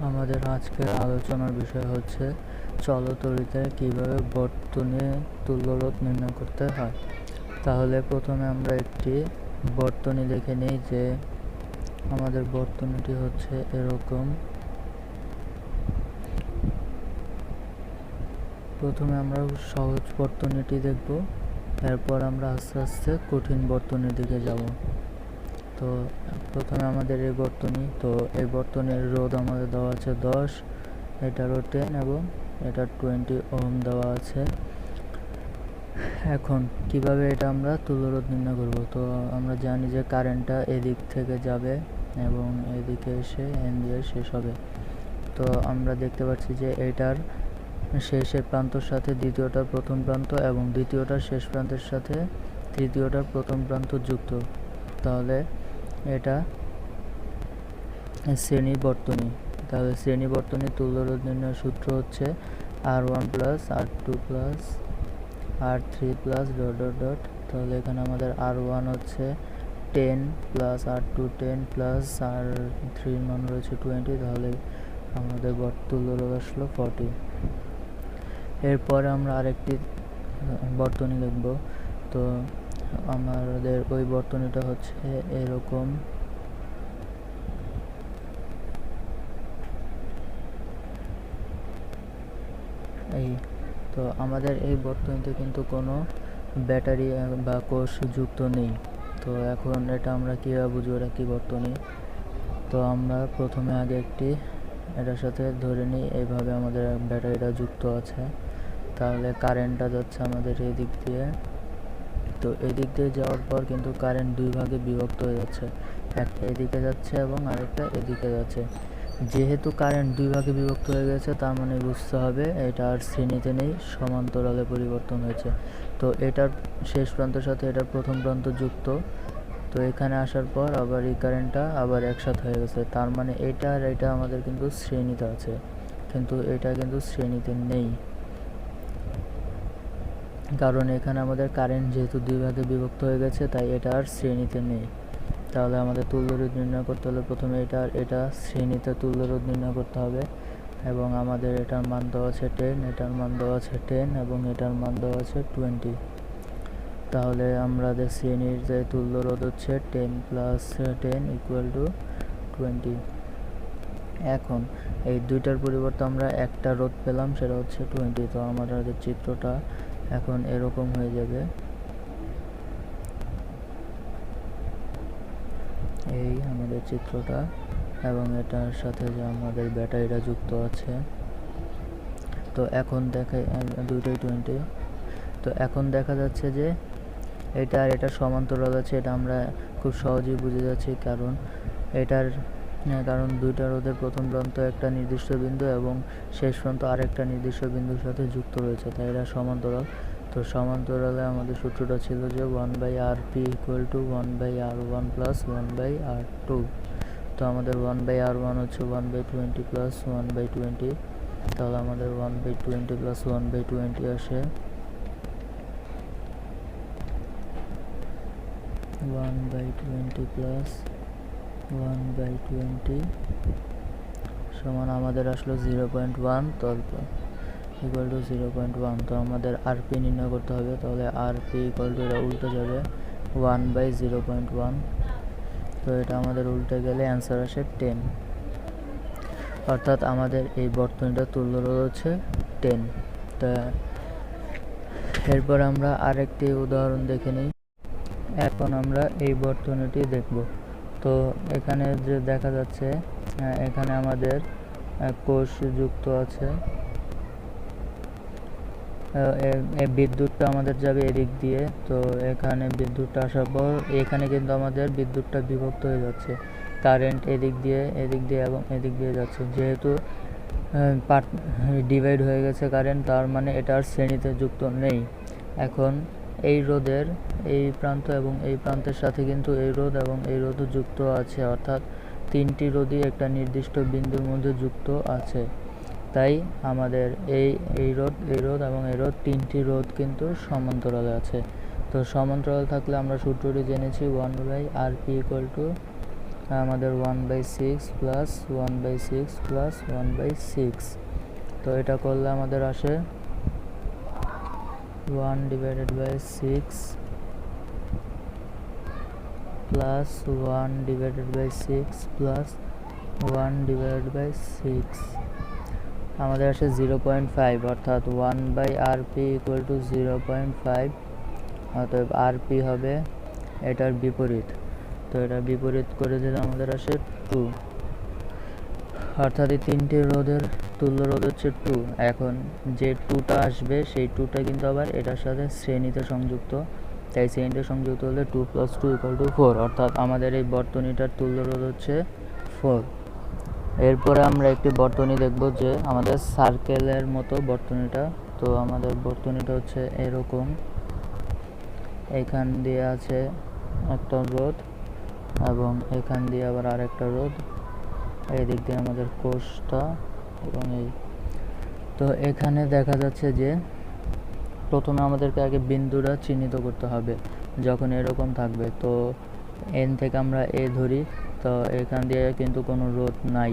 আমাদের আজকের আলোচনার বিষয় হচ্ছে চলতরিতে কিভাবে বর্তনী তুল্যরোধ নির্ণয় করতে হয়। তাহলে প্রথমে আমরা একটি বর্তনী দেখে নিই যে আমাদের বর্তনীটি হচ্ছে এরকম। প্রথমে আমরা সহজ বর্তনীটি দেখব, এরপর আমরা আস্তে আস্তে কঠিন বর্তনীর দিকে যাব। তো প্রথমে আমাদের এই বর্তনী, তো এই বর্তনীর রোধ আমাদের দেওয়া আছে 10, এটারও 10 এবং এটার 20 ওহম দেওয়া আছে। এখন কিভাবে এটা আমরা তুল্যরোধ নির্ণয় করব। তো আমরা জানি যে কারেন্টটা এদিক থেকে যাবে এবং এদিকে এসে এন দিয়ে শেষ হবে। তো আমরা দেখতে পাচ্ছি যে এটার শেষের প্রান্তর সাথে দ্বিতীয়টার প্রথম প্রান্ত এবং দ্বিতীয়টার শেষ প্রান্তের সাথে তৃতীয়টার প্রথম প্রান্ত যুক্ত। তাহলে এটা শ্রেণী বর্তনী। তাহলে শ্রেণী বর্তনী তুল্যরোধ নির্ণয়ের সূত্র হচ্ছে R1 plus R2 plus R3 plus dot dot dot. তাহলে এখানে আমাদের R1 হচ্ছে 10 প্লাস R2 10 প্লাস R3 মান রয়েছে 20। তাহলে আমাদের তুল্যরোধ আসলো 40। এরপরে আমরা আরেকটি বর্তনী লিখব। তো আমাদের ওই বর্তনীটা হচ্ছে এরকম। তো আমাদের এই বর্তনীতে কিন্তু কোনো ব্যাটারি বা কোষ যুক্ত নেই। তো এখন এটা আমরা কীভাবে বুঝবো এটা কী বর্তনী। তো আমরা প্রথমে আগে একটি এটার সাথে ধরে নিই এইভাবে আমাদের ব্যাটারিটা যুক্ত আছে। তাহলে কারেন্টটা যাচ্ছে আমাদের এই দিক দিয়ে। তো এদিক দিয়ে যাওয়ার পর কিন্তু কারেন্ট দুই ভাগে বিভক্ত হয়ে যাচ্ছে, একটা এদিকে যাচ্ছে এবং আরেকটা এদিকে যাচ্ছে। যেহেতু কারেন্ট দুই ভাগে বিভক্ত হয়ে গেছে, তার মানে বুঝতে হবে এটা আর শ্রেণীতে নেই, সমান্তরালে পরিবর্তন হয়েছে। তো এটার শেষ প্রান্তের সাথে এটার প্রথম প্রান্ত যুক্ত। তো এখানে আসার পর আবার এই কারেন্টটা আবার একসাথে হয়ে গেছে, তার মানে এটা আর এটা আমাদের কিন্তু শ্রেণীতে আছে, কিন্তু এটা কিন্তু শ্রেণীতে নেই, কারণ এখানে আমাদের কারেন্ট যেহেতু দুই ভাগে বিভক্ত হয়ে গেছে, তাই এটা আর শ্রেণীতে নেই। তাহলে আমাদের তুল্যরোধ নির্ণয় করতে হলে প্রথমে এটা আর এটা শ্রেণীতে তুল্যরোধ নির্ণয় করতে হবে। এবং আমাদের এটার মান দেওয়া আছে 10, এটার মান দেওয়া আছে 10 এবং এটার মান দেওয়া আছে 20। তাহলে আমাদের শ্রেণীর যে তুল্যরোধ হচ্ছে 10 প্লাস 10 ইকুয়াল টু 20। এখন এই দুইটার পরিবর্তে আমরা একটা রোধ পেলাম, সেটা হচ্ছে 20। তো আমাদের চিত্রটা এখন এরকম হয়ে যাবে। এই আমাদের চিত্রটা, এবং এটার সাথে যে আমাদের ব্যাটারিটা যুক্ত আছে। তো এখন দেখা দুইটাই 20। তো এখন দেখা যাচ্ছে যে এটা আর এটা সমান্তরাল আছে, এটা আমরা খুব সহজেই বুঝে যাচ্ছি, কারণ দুইটা রোধের প্রথম প্রান্ত একটা নির্দিষ্ট বিন্দু এবং শেষ প্রান্ত আরেকটা নির্দিষ্ট বিন্দুর সাথে যুক্ত রয়েছে, তাই এরা সমান্তরাল। তো সমান্তরালে আমাদের সূত্রটা ছিল যে 1/RP equal to 1/R1 plus 1/R2। তো আমাদের 1/R1 হচ্ছে 1/20 প্লাস 1/20। তাহলে আমাদের 1/20 প্লাস 1/20 আসে 1/20 প্লাস 1/20 সমান আমাদের আসলো 0.1 ইকুয়াল টু 0.1। তো আমাদের আরপি নির্ণয় করতে হবে। তাহলে আরপি ইকুয়াল টু এটা উল্টে যাবে 1/0.1। তো এটা আমাদের উল্টে গেলে অ্যান্সার আসে 10। অর্থাৎ আমাদের এই বর্তনীটা তুল্যরোধ হচ্ছে 10। তা এরপর আমরা আরেকটি উদাহরণ দেখে নিই। এখন আমরা এই বর্তনীটি দেখব। তো এখানে যে দেখা যাচ্ছে, এখানে আমাদের কোষ যুক্ত আছে। বিদ্যুৎটা আমাদের যাবে এদিক দিয়ে। তো এখানে বিদ্যুৎটা আসার পর এখানে কিন্তু আমাদের বিদ্যুৎটা বিভক্ত হয়ে যাচ্ছে, কারেন্ট এদিক দিয়ে এবং এদিক দিয়ে যাচ্ছে। যেহেতু ডিভাইড হয়ে গেছে কারেন্ট, তার মানে এটা আর শ্রেণীতে যুক্ত নেই। এখন এই রোধের এই প্রান্ত এবং এই প্রান্তের সাথে কিন্তু এই রোধ এবং এই রোধও যুক্ত আছে, অর্থাৎ তিনটি রোধই একটা নির্দিষ্ট বিন্দুর মধ্যে যুক্ত আছে। তাই আমাদের এই রোধ এবং এই রোধ, তিনটি রোধ কিন্তু সমান্তরালে আছে। তো সমান্তরাল থাকলে আমরা সূত্রটি জেনেছি 1/RP ইকুয়াল টু আমাদের 1/6 প্লাস 1/6 প্লাস 1/6, তো এটা করলে আমাদের আসে 1/6 প্লাস 1/6 প্লাস 1/6 আমাদের আসে 0.5, অর্থাৎ 1/rp ইকুয়াল টু 0.5, অতএব rp হবে এটার বিপরীত। তো এটা বিপরীত করে দিলে আমাদের আসে 2, অর্থাৎ এই তিনটি রোধের তুল্য রোধ হচ্ছে 2। এখন যে 2টা আসবে সেই 2টা কিন্তু আবার এটার সাথে শ্রেণীতে সংযুক্ত, তাই শ্রেণীতে সংযুক্ত হলে 2 + 2 = 4, অর্থাৎ আমাদের এই বর্তনীটার তুল্য রোধ হচ্ছে 4। এরপরে আমরা একটি বর্তনী দেখব যে আমাদের সার্কেলের মতো বর্তনীটা। তো আমাদের বর্তনীটা হচ্ছে এরকম, এখান দিয়ে আছে একটা রোধ এবং এখান দিয়ে আবার আরেকটা রোধ, এই দিক দিয়ে আমাদের কোষটা এবং এই। তো এখানে দেখা যাচ্ছে যে প্রথমে আমাদেরকে আগে বিন্দুটা চিহ্নিত করতে হবে। যখন এরকম থাকবে তো এন থেকে আমরা এ ধরি, তো এখান দিয়ে কিন্তু কোনো রোধ নাই,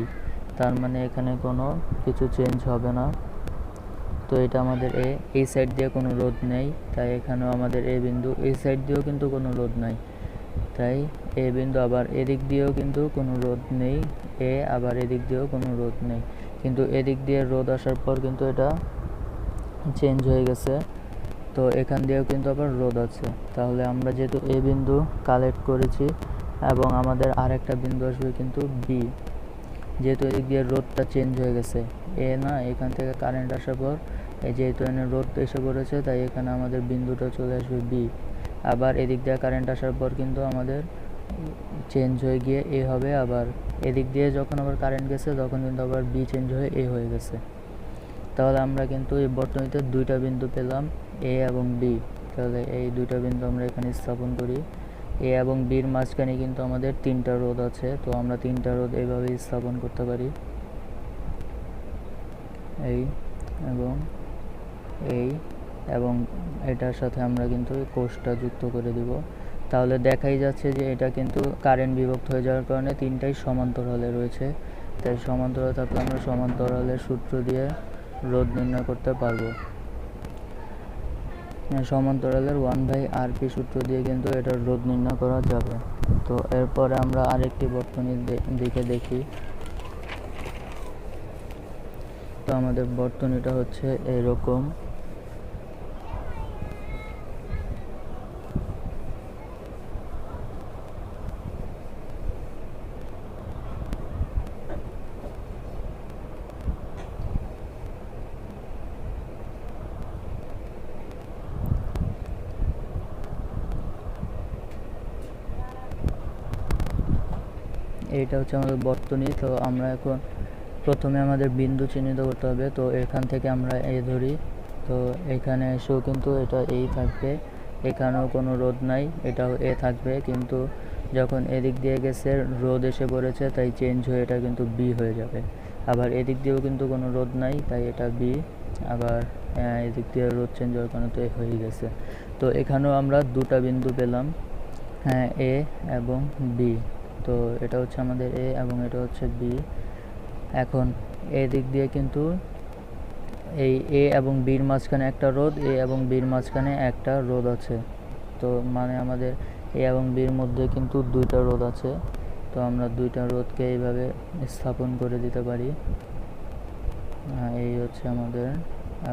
তার মানে এখানে কোনো কিছু চেঞ্জ হবে না। তো এটা আমাদের এই সাইড দিয়ে কোনো রোধ নেই, তাই এখানেও আমাদের এ বিন্দু, এই সাইড দিয়েও কিন্তু কোনো রোধ নাই, তাই এ বিন্দু। আবার এদিক দিয়েও কিন্তু কোনো রোধ নেই, আবার এদিক দিয়েও কোনো রোধ নেই, কিন্তু এদিক দিয়ে রোধ আসার পর কিন্তু এটা চেঞ্জ হয়ে গেছে। তো এখান দিয়েও কিন্তু আবার রোধ আছে, তাহলে আমরা যেহেতু এ বিন্দু কালেক্ট করেছি এবং আমাদের আরেকটা বিন্দু আসবে কিন্তু বি, যেহেতু এদিক দিয়ে রোধটা চেঞ্জ হয়ে গেছে, না এখান থেকে কারেন্ট আসার পর যেহেতু এখানে রোধ এসে পড়েছে, তাই এখানে আমাদের বিন্দুটা চলে আসবে বি। আবার এদিক দিয়ে কারেন্ট আসার পর কিন্তু আমাদের চেঞ্জ হয়ে গিয়ে এ হবে, আবার এদিক দিয়ে যখন আবার কারেন্ট গেছে তখন কিন্তু আবার বি চেঞ্জ হয়ে এ হয়ে গেছে। তাহলে আমরা কিন্তু এই বর্তনীতে দুইটা বিন্দু পেলাম, এ এবং বি। তাহলে এই দুইটা বিন্দু আমরা এখানে স্থাপন করি। এ এবং বির মাঝখানে কিন্তু আমাদের তিনটা রোধ আছে, তো আমরা তিনটা রোধ এইভাবে স্থাপন করতে পারি, এই এবং এটার সাথে আমরা কিন্তু এই কোষটা যুক্ত করে দিব। তাহলে দেখাই যাচ্ছে যে এটা কিন্তু কারেন্ট বিভক্ত হয়ে যাওয়ার কারণে তিনটাই সমান্তরালে রয়েছে, তাই সমান্তরাল থাকলে আমরা সমান্তরালের সূত্র দিয়ে রোধ নির্ণয় করতে পারবো। সমান্তরালের 1/rp সূত্র দিয়ে কিন্তু এটার রোধ নির্ণয় করা যাবে। তো এরপরে আমরা আরেকটি বর্তনীর দিকে দেখি। তো আমাদের বর্তনীটা হচ্ছে এরকম, এইটা হচ্ছে আমাদের বর্তনী। তো আমরা এখন প্রথমে আমাদের বিন্দু চিহ্নিত করতে হবে। তো এখান থেকে আমরা এ ধরি, তো এখানে এসেও কিন্তু এটা এই থাকবে, এখানেও কোনো রোধ নাই, এটাও এ থাকবে, কিন্তু যখন এদিক দিয়ে গেছে রোধ এসে পড়েছে, তাই চেঞ্জ হয়ে এটা কিন্তু বি হয়ে যাবে। আবার এদিক দিয়েও কিন্তু কোনো রোধ নাই, তাই এটা বি। আবার এদিক দিয়ে রোধ চেঞ্জ হওয়ার কারণে তো এ হয়ে গেছে। তো এখানেও আমরা দুটা বিন্দু পেলাম, এ এবং বি। তো এটা হচ্ছে আমাদের এ এবং এটা হচ্ছে বি। এখন এই দিক দিয়ে কিন্তু এই এ এবং বির মাঝখানে একটা রোধ, এ এবং বির মাঝখানে একটা রোধ আছে, তো মানে আমাদের এ এবং বির মধ্যে কিন্তু দুইটা রোধ আছে। তো আমরা দুইটা রোধকে এইভাবে স্থাপন করে দিতে পারি, এই হচ্ছে আমাদের,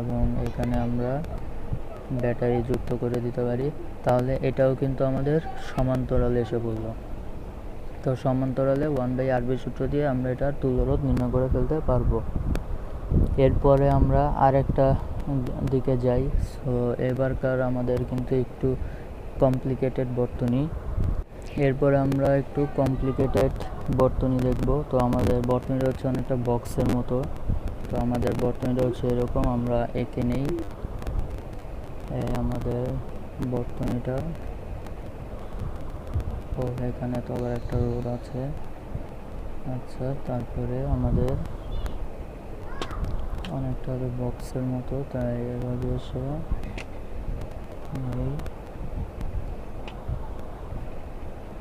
এবং এখানে আমরা ব্যাটারি যুক্ত করে দিতে পারি। তাহলে এটাও কিন্তু আমাদের সমান্তরালে এসে পড়লো। তো সমান্তরালে 1/rp সূত্র দিয়ে আমরা এটার তুল্য রোধ নির্ণয় করে ফেলতে পারবো। এরপরে আমরা আরেকটা দিকে যাই। সো এবারকার আমাদের কিন্তু একটু কমপ্লিকেটেড বর্তনী। এরপরে আমরা একটু কমপ্লিকেটেড বর্তনী দেখব। তো আমাদের বর্তনীটা হচ্ছে অনেকটা বক্সের মতো। তো আমাদের বর্তনীটা হচ্ছে এরকম, আমরা এঁকে নেই আমাদের বর্তনীটা। ও এখানে তো আবার একটা রোধ আছে, আচ্ছা। তারপরে আমাদের অনেকটা বক্সের মতো, তাই এভাবে এসে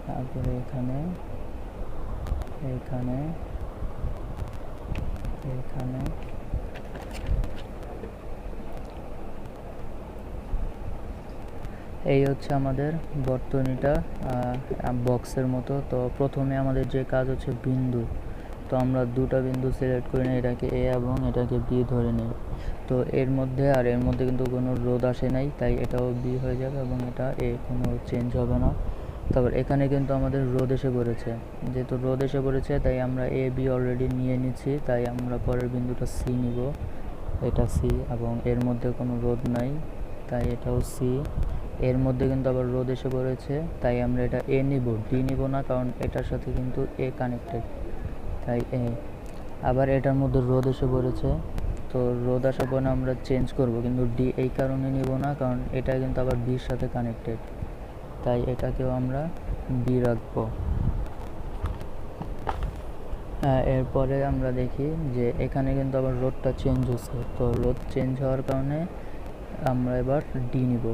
তারপরে এখানে এখানে এখানে এই হচ্ছে আমাদের বর্তনীটা বক্সের মতো। তো প্রথমে আমাদের যে কাজ হচ্ছে বিন্দু, তো আমরা দুটো বিন্দু সিলেক্ট করে নিই, এটাকে এ এবং এটাকে বি ধরে নিই। তো এর মধ্যে আর এর মধ্যে কিন্তু কোনো রোধ আসে নাই, তাই এটাও বি হয়ে যাবে এবং এটা এ, কোনো চেঞ্জ হবে না। তারপর এখানে কিন্তু আমাদের রোধ এসে পড়েছে, যেহেতু রোধ এসে পড়েছে তাই আমরা এ বি অলরেডি নিয়ে নিচ্ছি, তাই আমরা পরের বিন্দুটা সি নিব। এটা সি এবং এর মধ্যে কোনো রোধ নাই, তাই এটাও সি। এর মধ্যে কিন্তু আবার রোধ এসে পড়েছে, তাই আমরা এটা এ নিব, ডি নিব না, কারণ এটার সাথে কিন্তু এ কানেক্টেড, তাই এ। আবার এটার মধ্যে রোধ এসে পড়েছে, তো রোধ আসার পর আমরা চেঞ্জ করব, কিন্তু ডি এই কারণে নিব না, কারণ এটা কিন্তু আবার বির সাথে কানেক্টেড, তাই এটাকেও আমরা বি রাখবো। এরপরে আমরা দেখি যে এখানে কিন্তু আবার রোধটা চেঞ্জ হচ্ছে, তো রোধ চেঞ্জ হওয়ার কারণে আমরা এবার ডি নিব।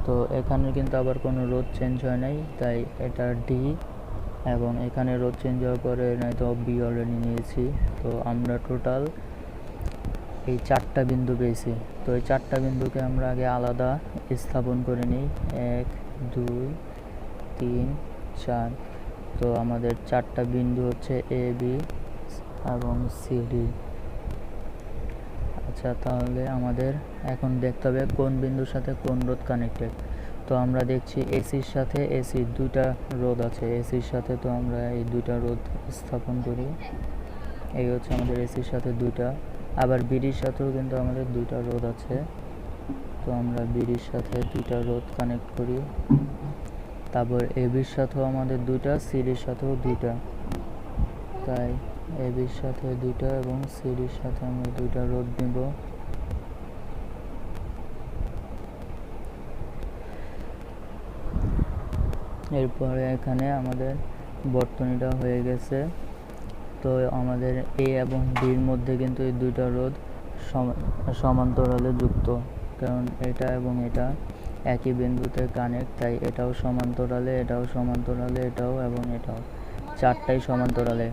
তো এখানে কিন্তু আবার কোনো রোধ চেঞ্জ হয় নাই, তাই এটা ডি, এবং এখানে রোধ চেঞ্জ হওয়ার পরে নয়তো বি অলরেডি নিয়েছি। তো আমরা টোটাল এই 4টা বিন্দু পেয়েছি। তো এই 4টা বিন্দুকে আমরা আগে আলাদা স্থাপন করে নিই, 1 2 3 4। তো আমাদের 4টা বিন্দু হচ্ছে এ বি এবং সি ডি। আচ্ছা, তাহলে আমাদের এখন দেখতে হবে কোন বিন্দুর সাথে কোন রোধ কানেক্টেড। তো আমরা দেখছি এসির সাথে এসি দুইটা রোধ আছে, এসির সাথে তো আমরা এই দুইটা রোধ স্থাপন করি। এই হচ্ছে আমাদের এসির সাথে দুইটা, আবার বিডির সাথেও কিন্তু আমাদের দুইটা রোধ আছে, তো আমরা বিডির সাথে দুইটা রোধ কানেক্ট করি। তারপর এবির সাথেও আমাদের দুইটা, সিডির সাথেও দুইটা, তাই এবির সাথে দুইটা এবং সিডির সাথে আমরা দুইটা রোধ নিব। এরপরে এখানে আমাদের বর্তনীটা হয়ে গেছে। তো আমাদের এ এবং বির মধ্যে কিন্তু এই দুইটা রোধ সমান্তরালে যুক্ত, কারণ এটা এবং এটা একই বিন্দুতে কানেক্ট, তাই এটাও সমান্তরালে, এটাও সমান্তরালে, এটাও এবং এটাও, 4টাই সমান্তরালে।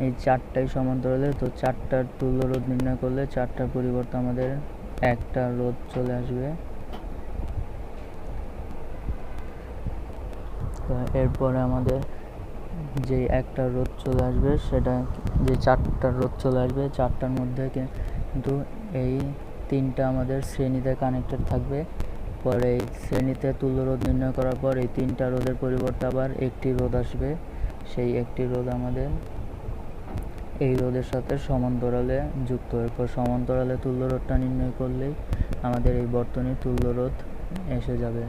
এই 4টাই সমান্তরালে, তো 4টার তুল্য রোধ নির্ণয় করলে 4টার পরিবর্তে আমাদের একটা রোধ চলে আসবে। তো এরপরে আমাদের যে একটা রোধ চলে আসবে, সেটা যে 4টা রোধ চলে আসবে, 4টার মধ্যে কিন্তু এই 3টা আমাদের শ্রেণীতে কানেক্টেড থাকবে। পরে এই শ্রেণীতে তুল্য রোধ নির্ণয় করার পর এই 3টা রোধের পরিবর্তে আবার একটি রোধ আসবে, সেই একটি রোধ আমাদের এই রোধের সাথে সমান্তরালে যুক্ত। এরপর সমান্তরালে তুল্য রোধটা নির্ণয় করলেই আমাদের এই বর্তনীর তুল্য রোধ এসে যাবে।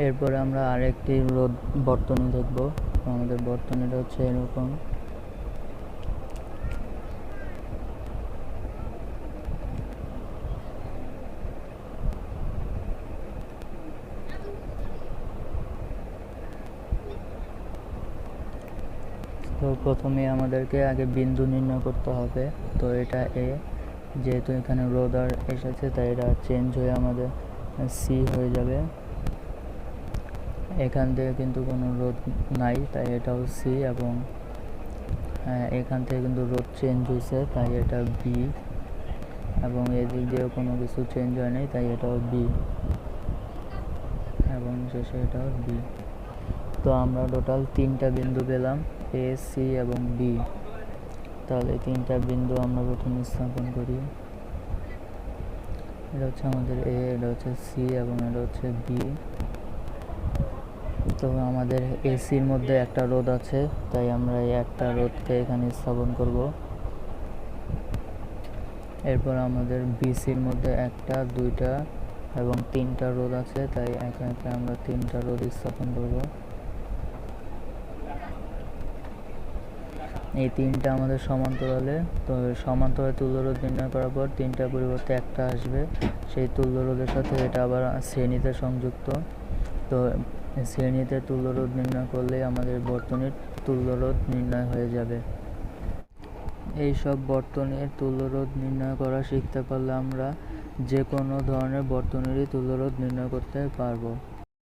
এরপরে আমরা আরেকটি রোধ বর্তনী দেখব। আমাদের বর্তনীটা হচ্ছে এরকম। তো প্রথমে আমাদেরকে আগে বিন্দু নির্ণয় করতে হবে। তো এটা এ, যেহেতু এখানে রোধ আর এসেছে তাই এটা চেঞ্জ হয়ে আমাদের সি হয়ে যাবে। এখান থেকে কিন্তু কোনো রোধ নাই, তাই এটাও সি, এবং এখান থেকে কিন্তু রোধ চেঞ্জ হয়েছে, তাই এটা বি, এবং এদিক দিয়েও কোনো কিছু চেঞ্জ হয় নাই, তাই এটাও বি, এবং শেষে এটাও বি। তো আমরা টোটাল 3টা বিন্দু পেলাম, এ সি এবং বি। তাহলে 3টা বিন্দু আমরা প্রথমে স্থাপন করি। এটা হচ্ছে আমাদের এ, এটা হচ্ছে সি এবং এটা হচ্ছে বি। তো আমাদের এসির মধ্যে একটা রোধ আছে, তাই আমরা এই একটা রোধকে এখানে স্থাপন করব। এরপর আমাদের বিসির মধ্যে একটা, দুইটা এবং 3টা রোধ আছে, তাই একে একে আমরা 3টা রোধ স্থাপন করব। এই 3টা আমাদের সমান্তরালে, তো সমান্তরালে তুল্য রোধ নির্ণয় করার পর 3টার পরিবর্তে একটা আসবে, সেই তুল্য রোধের সাথে এটা আবার শ্রেণীতে সংযুক্ত। তো শ্রেণীতে তুল্য রোধ নির্ণয় করলে আমাদের বর্তনীর তুল্য রোধ নির্ণয় হয়ে যাবে। এই সব বর্তনীর তুল্য রোধ নির্ণয় করা শিখতে পারলে আমরা যে কোনো ধরনের বর্তনীরই তুল্য রোধ নির্ণয় করতে পারবো।